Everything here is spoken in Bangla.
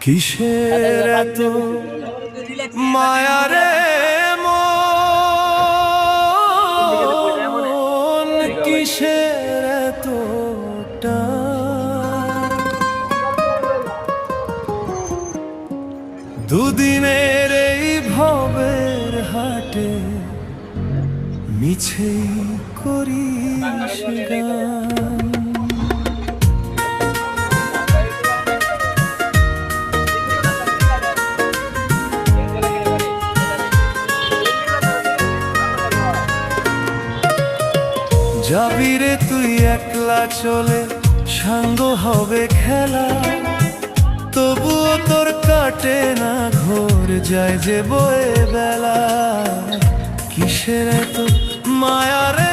কিসের এত মায়া রে মন, কিসের এত টান? দুদিনের এই ভবের হাটে মিছেই করিস গান। যাবি রে তুই একলা চলে, সাঙ্গ হবে খেলা, তবুও তোর কাটে না ঘোর, যায় যে বয়ে বেলা। কিসের এত মায়া রে